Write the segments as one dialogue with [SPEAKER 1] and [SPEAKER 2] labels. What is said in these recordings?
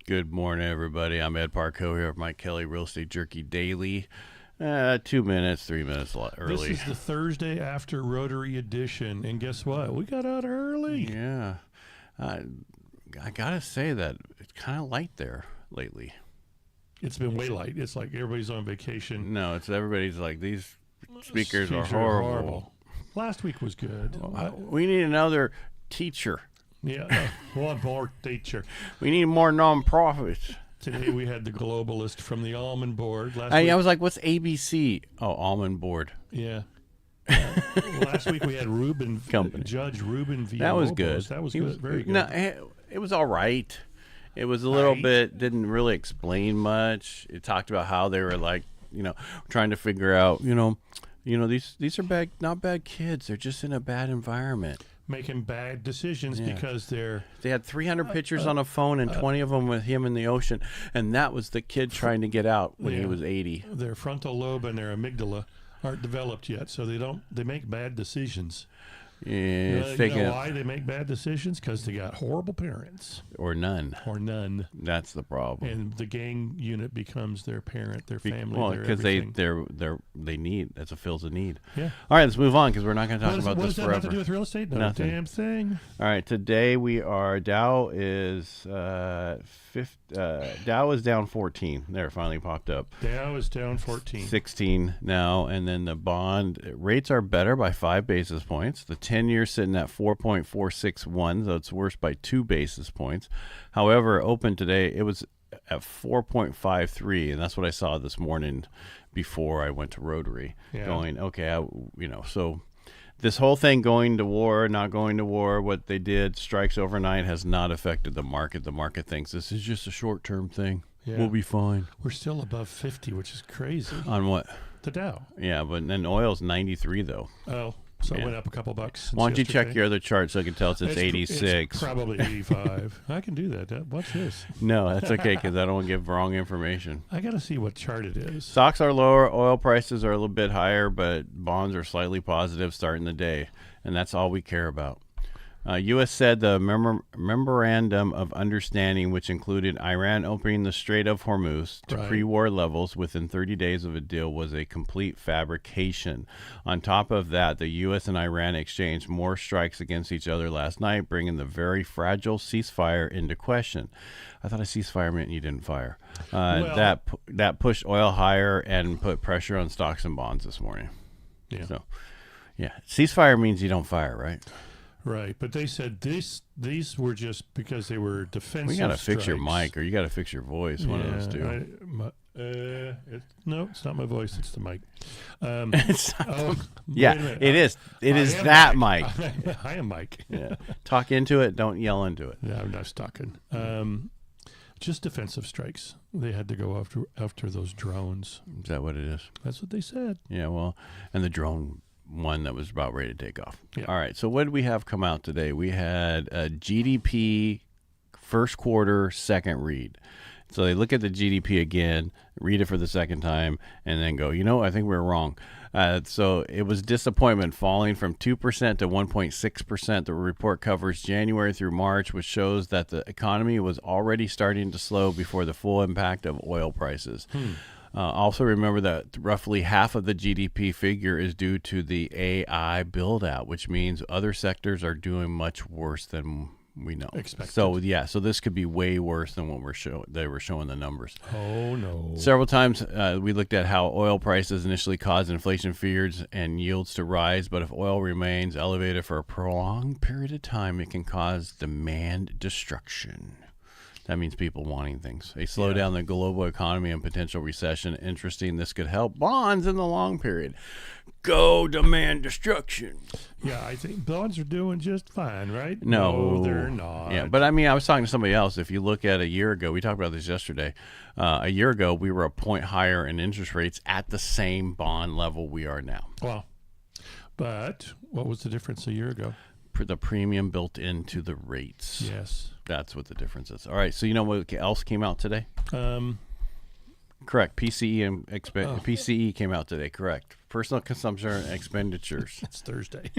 [SPEAKER 1] Good morning, everybody. I'm Ed Parcaut here with Mike Kelly, Real Estate Jerky Daily. 2 minutes, 3 minutes early.
[SPEAKER 2] This is the Thursday after Rotary edition, and guess what? We got out early.
[SPEAKER 1] Yeah. I gotta say that it's kind of light there lately.
[SPEAKER 2] It's been way light. It's like everybody's on vacation.
[SPEAKER 1] No, it's everybody's like, these speakers are horrible.
[SPEAKER 2] Last week was good.
[SPEAKER 1] We need another teacher.
[SPEAKER 2] Yeah, one more teacher.
[SPEAKER 1] We need more nonprofits.
[SPEAKER 2] Today we had the globalist from the Almond Board.
[SPEAKER 1] I was like, what's ABC? Oh, Almond Board.
[SPEAKER 2] Yeah. Last week we had Judge Ruben Villalobos.
[SPEAKER 1] That was good.
[SPEAKER 2] That was good. Very good.
[SPEAKER 1] No, it was all right. It was a little bit, didn't really explain much. It talked about how they were like, trying to figure out, these are not bad kids. They're just in a bad environment.
[SPEAKER 2] Making bad decisions because they
[SPEAKER 1] had 300 pictures on a phone and 20 of them with him in the ocean, and that was the kid trying to get out when he was 80.
[SPEAKER 2] Their frontal lobe and their amygdala aren't developed yet, so they make bad decisions.
[SPEAKER 1] Yeah,
[SPEAKER 2] you know why they make bad decisions? Because they got horrible parents.
[SPEAKER 1] Or none.
[SPEAKER 2] That's
[SPEAKER 1] the problem.
[SPEAKER 2] And the gang unit becomes their parent, their family.
[SPEAKER 1] Well, because they need, that's a fills a need.
[SPEAKER 2] Yeah.
[SPEAKER 1] All right, let's move on because we're not going to talk about this forever.
[SPEAKER 2] What does that have to do with real estate? No
[SPEAKER 1] Nothing.
[SPEAKER 2] Damn thing.
[SPEAKER 1] All right, today Dow is Dow is down 14. There, it finally popped up.
[SPEAKER 2] Dow is down 14.
[SPEAKER 1] 16 now, and then the bond rates are better by 5 basis points. The 10-year sitting at 4.461, so it's worse by 2 basis points. However, open today, it was at 4.53, and that's what I saw this morning before I went to Rotary.
[SPEAKER 2] Yeah.
[SPEAKER 1] Going, okay, so this whole thing going to war, not going to war, what they did, strikes overnight, has not affected the market. The market thinks this is just a short-term thing. Yeah. We'll be fine.
[SPEAKER 2] We're still above 50, which is crazy.
[SPEAKER 1] On what?
[SPEAKER 2] The Dow.
[SPEAKER 1] Yeah, but then oil's 93, though.
[SPEAKER 2] Oh. So it went up a couple bucks.
[SPEAKER 1] Why don't you check your other chart so I can tell it's 86?
[SPEAKER 2] It's probably 85. I can do that. Watch this.
[SPEAKER 1] No, that's okay because I don't want to give wrong information.
[SPEAKER 2] I got to see what chart it is.
[SPEAKER 1] Stocks are lower. Oil prices are a little bit higher, but bonds are slightly positive starting the day. And that's all we care about. U.S. said the memorandum of understanding, which included Iran opening the Strait of Hormuz to pre-war levels within 30 days of a deal, was a complete fabrication. On top of that, the U.S. and Iran exchanged more strikes against each other last night, bringing the very fragile ceasefire into question. I thought a ceasefire meant you didn't fire. That pushed oil higher and put pressure on stocks and bonds this morning.
[SPEAKER 2] Yeah.
[SPEAKER 1] So, ceasefire means you don't fire, right?
[SPEAKER 2] Right, but they said these were just because they were defensive.
[SPEAKER 1] We got to fix
[SPEAKER 2] strikes.
[SPEAKER 1] your mic, or you got to fix your voice. One of those two.
[SPEAKER 2] No, it's not my voice. It's the mic.
[SPEAKER 1] It is. It is that mic.
[SPEAKER 2] I am Mike.
[SPEAKER 1] Yeah. Talk into it. Don't yell into it.
[SPEAKER 2] Yeah, I'm not talking. Just defensive strikes. They had to go after those drones.
[SPEAKER 1] Is that what it is?
[SPEAKER 2] That's what they said.
[SPEAKER 1] Yeah. Well, and the drone one that was about ready to take off.
[SPEAKER 2] Yeah.
[SPEAKER 1] All right. So what did we have come out today? We had a GDP first quarter second read. So they look at the GDP again, read it for the second time, and then go, I think we're wrong. So it was disappointment, falling from 2% to 1.6%. The report covers January through March, which shows that the economy was already starting to slow before the full impact of oil prices. Also remember that roughly half of the GDP figure is due to the AI build out, which means other sectors are doing much worse than we know.
[SPEAKER 2] Expected.
[SPEAKER 1] So this could be way worse than what they were showing the numbers.
[SPEAKER 2] Oh no.
[SPEAKER 1] Several times we looked at how oil prices initially caused inflation fears and yields to rise, but if oil remains elevated for a prolonged period of time, it can cause demand destruction. That means people wanting things. A slowdown in the global economy and potential recession. Interesting. This could help bonds in the long period. Go demand destruction.
[SPEAKER 2] Yeah, I think bonds are doing just fine, right?
[SPEAKER 1] No,
[SPEAKER 2] they're not.
[SPEAKER 1] Yeah, but I was talking to somebody else. If you look at a year ago, we talked about this yesterday. A year ago, we were a point higher in interest rates at the same bond level we are now.
[SPEAKER 2] Wow. But what was the difference a year ago?
[SPEAKER 1] The premium built into the rates.
[SPEAKER 2] Yes.
[SPEAKER 1] That's what the difference is. All right, so you know what else came out today? Correct. PCE and PCE came out today. Correct. Personal consumption and expenditures.
[SPEAKER 2] It's Thursday.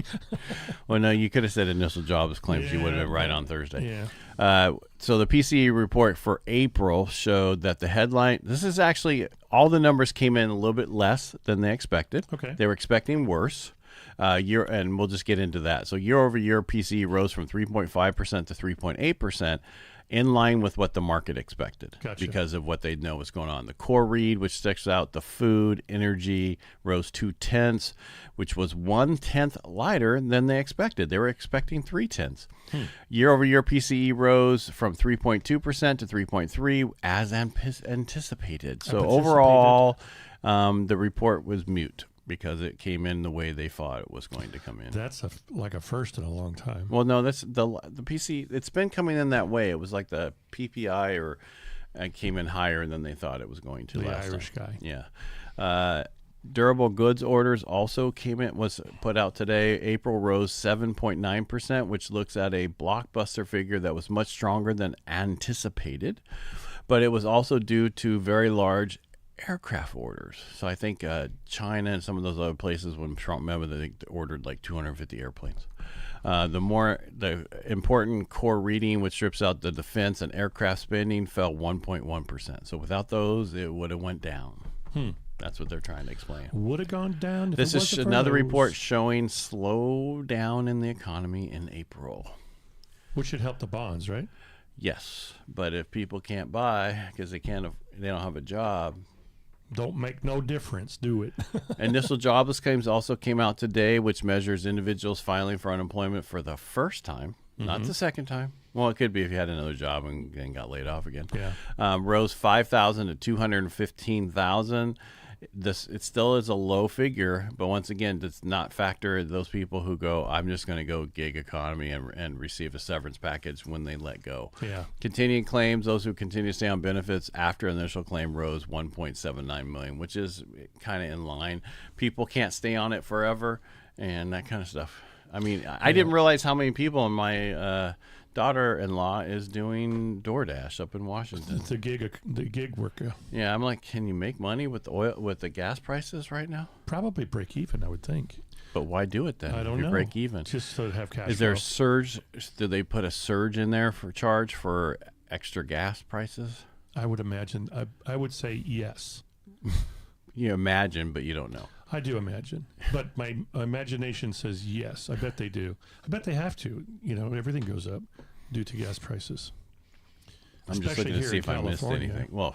[SPEAKER 1] Well, no, you could have said initial jobs claims. You would have been right on Thursday.
[SPEAKER 2] Yeah.
[SPEAKER 1] So the PCE report for April showed that the headline. This is actually all the numbers came in a little bit less than they expected.
[SPEAKER 2] Okay.
[SPEAKER 1] They were expecting worse. And we'll just get into that. So year over year, PCE rose from 3.5% to 3.8%. In line with what the market expected.
[SPEAKER 2] Gotcha.
[SPEAKER 1] Because of what they know was going on. The core read, which sticks out, the food, energy, rose 0.2, which was 1/10 lighter than they expected. They were expecting 0.3. Year over year, PCE rose from 3.2% to 3.3 as anticipated. So overall, the report was mute, because it came in the way they thought it was going to come in.
[SPEAKER 2] That's like a first in a long time.
[SPEAKER 1] Well, no, that's the PC. It's been coming in that way. It was like the PPI came in higher than they thought it was going to.
[SPEAKER 2] The
[SPEAKER 1] last
[SPEAKER 2] Irish
[SPEAKER 1] time.
[SPEAKER 2] guy.
[SPEAKER 1] Yeah. Durable goods orders also was put out today. April rose 7.9%, which looks at a blockbuster figure that was much stronger than anticipated. But it was also due to very large aircraft orders. So I think China and some of those other places, when Trump met with, they ordered like 250 airplanes. The important core reading, which strips out the defense and aircraft spending, fell 1.1%. So without those, it would have went down. That's what they're trying to explain.
[SPEAKER 2] Would have gone down.
[SPEAKER 1] This is another report showing slow down in the economy in April.
[SPEAKER 2] Which should help the bonds, right?
[SPEAKER 1] Yes, but if people can't buy because they don't have a job.
[SPEAKER 2] Don't make no difference, do it.
[SPEAKER 1] Initial jobless claims also came out today, which measures individuals filing for unemployment for the first time, not the second time. Well, it could be if you had another job and then got laid off again.
[SPEAKER 2] Yeah.
[SPEAKER 1] Rose 5,000 to 215,000. It still is a low figure, but once again, does not factor those people who go, I'm just going to go gig economy and receive a severance package when they let go.
[SPEAKER 2] Yeah.
[SPEAKER 1] Continuing claims, those who continue to stay on benefits after initial claim rose 1.79 million, which is kind of in line. People can't stay on it forever and that kind of stuff. I mean, I didn't realize how many people in my daughter-in-law is doing DoorDash up in Washington.
[SPEAKER 2] The gig worker.
[SPEAKER 1] Yeah, I'm like, can you make money with the gas prices right now?
[SPEAKER 2] Probably break even, I would think.
[SPEAKER 1] But why do it then?
[SPEAKER 2] I don't know.
[SPEAKER 1] Break even.
[SPEAKER 2] Just to have cash.
[SPEAKER 1] Is there a surge? Did they put a surge in there for charge for extra gas prices?
[SPEAKER 2] I would imagine. I would say yes.
[SPEAKER 1] You imagine, but you don't know.
[SPEAKER 2] I do imagine, but my imagination says yes. I bet they do. I bet they have to. Everything goes up due to gas prices.
[SPEAKER 1] I'm just looking to see if I missed anything. Well,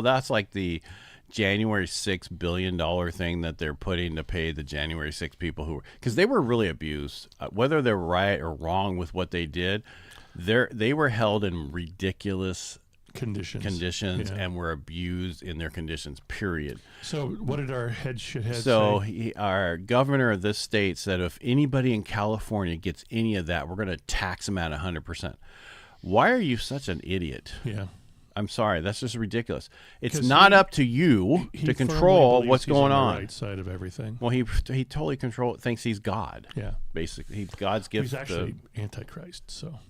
[SPEAKER 1] that's like the January $6 billion thing that they're putting to pay the January 6 people because they were really abused. Whether they're right or wrong with what they did, they were held in ridiculous conditions and were abused in their conditions, period.
[SPEAKER 2] So what did our head say?
[SPEAKER 1] So our governor of this state said if anybody in California gets any of that, we're going to tax them at 100%. Why are you such an idiot?
[SPEAKER 2] Yeah.
[SPEAKER 1] I'm sorry. That's just ridiculous. It's not up to you to control what's going on.
[SPEAKER 2] The right side of everything.
[SPEAKER 1] Well, he totally thinks he's God.
[SPEAKER 2] Yeah.
[SPEAKER 1] Basically, God's gift.
[SPEAKER 2] He's actually Antichrist, so...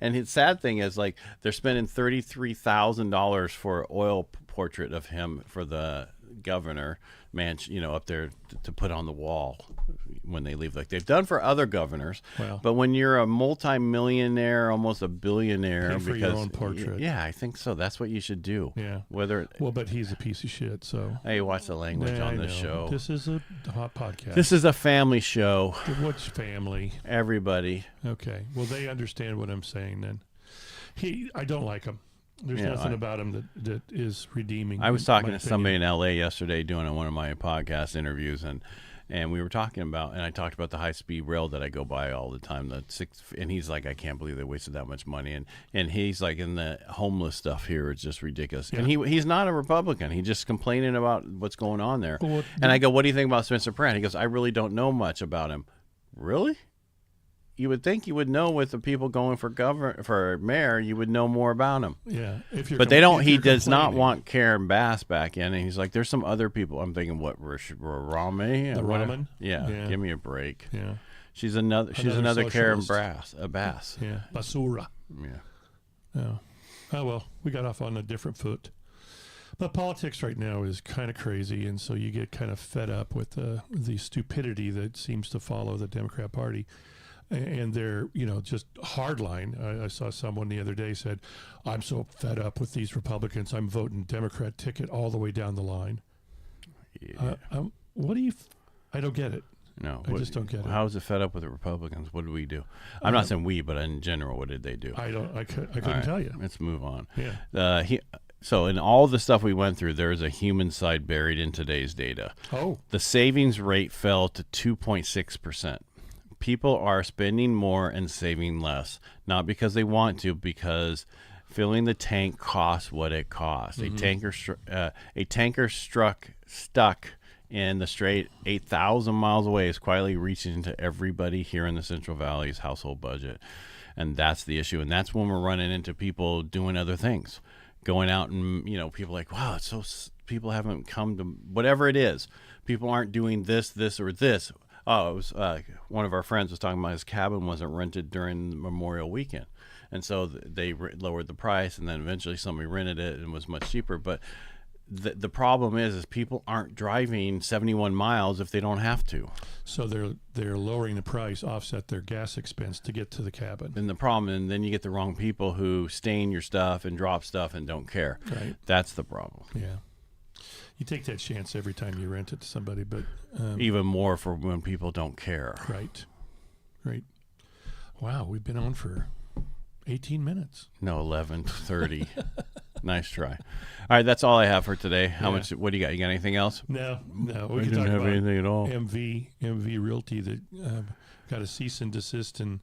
[SPEAKER 1] And his sad thing is, like, they're spending $33,000 for an oil portrait of him for the governor mansion, up there to put on the wall when they leave, like they've done for other governors.
[SPEAKER 2] Wow.
[SPEAKER 1] But when you're a multi-millionaire, almost a billionaire,
[SPEAKER 2] pay for your own portrait.
[SPEAKER 1] Yeah, I think so. That's what you should do.
[SPEAKER 2] Yeah.
[SPEAKER 1] But
[SPEAKER 2] he's a piece of shit. So
[SPEAKER 1] hey, watch the language on this show.
[SPEAKER 2] This is a hot podcast.
[SPEAKER 1] This is a family show.
[SPEAKER 2] What's family?
[SPEAKER 1] Everybody.
[SPEAKER 2] Okay. Well, they understand what I'm saying then. I don't like him. There's nothing about him that is redeeming.
[SPEAKER 1] I was talking to somebody in LA yesterday doing one of my podcast interviews, and we were talking about, and I talked about the high-speed rail that I go by all the time, and he's like, I can't believe they wasted that much money, and he's like, in the homeless stuff here, it's just ridiculous. Yeah. And he's not a Republican. He's just complaining about what's going on there. Well, and I go, what do you think about Spencer Pratt? He goes, I really don't know much about him. Really? You would think you would know with the people going for mayor, you would know more about him.
[SPEAKER 2] Yeah,
[SPEAKER 1] but they don't. He does not want Karen Bass back in, and he's like, "There's some other people." I'm thinking, what, Rami?
[SPEAKER 2] The Raman?
[SPEAKER 1] Yeah, give me a break.
[SPEAKER 2] Yeah,
[SPEAKER 1] she's another Karen Bass.
[SPEAKER 2] Yeah, Basura.
[SPEAKER 1] Yeah.
[SPEAKER 2] Oh, well, we got off on a different foot. But politics right now is kind of crazy, and so you get kind of fed up with the stupidity that seems to follow the Democrat Party. And they're, just hardline. I saw someone the other day said, I'm so fed up with these Republicans, I'm voting Democrat ticket all the way down the line.
[SPEAKER 1] Yeah.
[SPEAKER 2] What do you... I don't get it.
[SPEAKER 1] No,
[SPEAKER 2] I just don't get it.
[SPEAKER 1] How is it fed up with the Republicans? What did we do? I'm not saying we, but in general, what did they do?
[SPEAKER 2] I couldn't tell you.
[SPEAKER 1] Let's move on.
[SPEAKER 2] Yeah.
[SPEAKER 1] So in all the stuff we went through, there is a human side buried in today's data.
[SPEAKER 2] Oh.
[SPEAKER 1] The savings rate fell to 2.6%. People are spending more and saving less, not because they want to, because filling the tank costs what it costs. Mm-hmm. A tanker stuck in the Strait 8,000 miles away is quietly reaching into everybody here in the Central Valley's household budget. And that's the issue. And that's when we're running into people doing other things, going out and, people like, wow, it's so, people haven't come to whatever it is. People aren't doing this, or this. Oh, it was one of our friends was talking about his cabin wasn't rented during Memorial Weekend. And so they lowered the price, and then eventually somebody rented it and it was much cheaper. But the problem is people aren't driving 71 miles if they don't have to.
[SPEAKER 2] So they're lowering the price, offset their gas expense to get to the cabin.
[SPEAKER 1] And the problem, and then you get the wrong people who stain your stuff and drop stuff and don't care.
[SPEAKER 2] Right.
[SPEAKER 1] That's the problem.
[SPEAKER 2] Yeah. You take that chance every time you rent it to somebody, but...
[SPEAKER 1] even more for when people don't care.
[SPEAKER 2] Right. Wow, we've been on for 18 minutes.
[SPEAKER 1] No, 11:30. Nice try. All right, that's all I have for today. How much? What do you got? You got anything else?
[SPEAKER 2] No.
[SPEAKER 1] We didn't have anything at all.
[SPEAKER 2] MV Realty that got a cease and desist and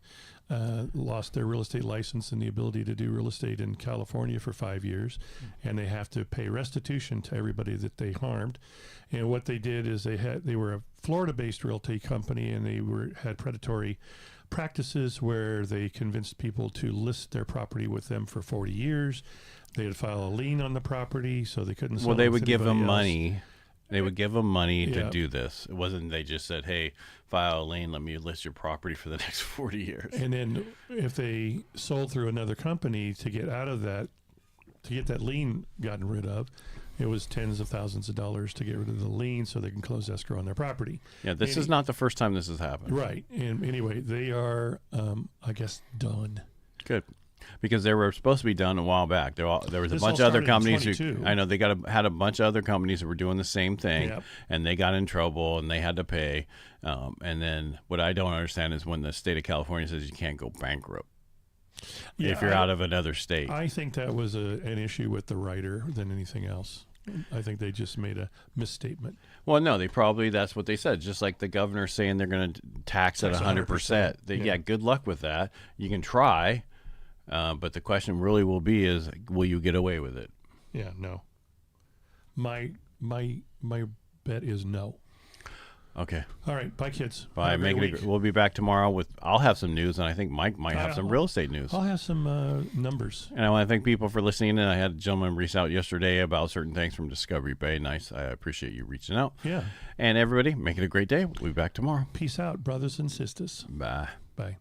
[SPEAKER 2] lost their real estate license and the ability to do real estate in California for 5 years, and they have to pay restitution to everybody that they harmed. And what they did is they were a Florida-based realty company, and they had predatory practices where they convinced people to list their property with them for 40 years. They would file a lien on the property, so they couldn't sell.
[SPEAKER 1] Well, they
[SPEAKER 2] it
[SPEAKER 1] would give them
[SPEAKER 2] else.
[SPEAKER 1] money. They would give them money to do this. It wasn't they just said, hey, file a lien, let me list your property for the next 40 years.
[SPEAKER 2] And then if they sold through another company to get out of that, to get that lien gotten rid of, it was tens of thousands of dollars to get rid of the lien so they can close escrow on their property.
[SPEAKER 1] Yeah, this is not the first time this has happened.
[SPEAKER 2] Right. And anyway, they are, I guess, done.
[SPEAKER 1] Good. Because they were supposed to be done a while back. There was a bunch of other companies who, I know they had a bunch of other companies that were doing the same thing, and they got in trouble and they had to pay. And then what I don't understand is when the state of California says you can't go bankrupt if you're out of another state.
[SPEAKER 2] I think that was an issue with the writer than anything else. I think they just made a misstatement.
[SPEAKER 1] Well, no, that's what they said. Just like the governor saying they're going to tax at 100%. Yeah, good luck with that. You can try. But the question really will be is, will you get away with it?
[SPEAKER 2] Yeah, no. My bet is no.
[SPEAKER 1] Okay.
[SPEAKER 2] All right. Bye, kids.
[SPEAKER 1] Bye. We'll be back tomorrow I'll have some news, and I think Mike might have some real estate news.
[SPEAKER 2] I'll have some numbers.
[SPEAKER 1] And I want to thank people for listening. And I had a gentleman reach out yesterday about certain things from Discovery Bay. Nice. I appreciate you reaching out.
[SPEAKER 2] Yeah.
[SPEAKER 1] And everybody, make it a great day. We'll be back tomorrow.
[SPEAKER 2] Peace out, brothers and sisters.
[SPEAKER 1] Bye.
[SPEAKER 2] Bye.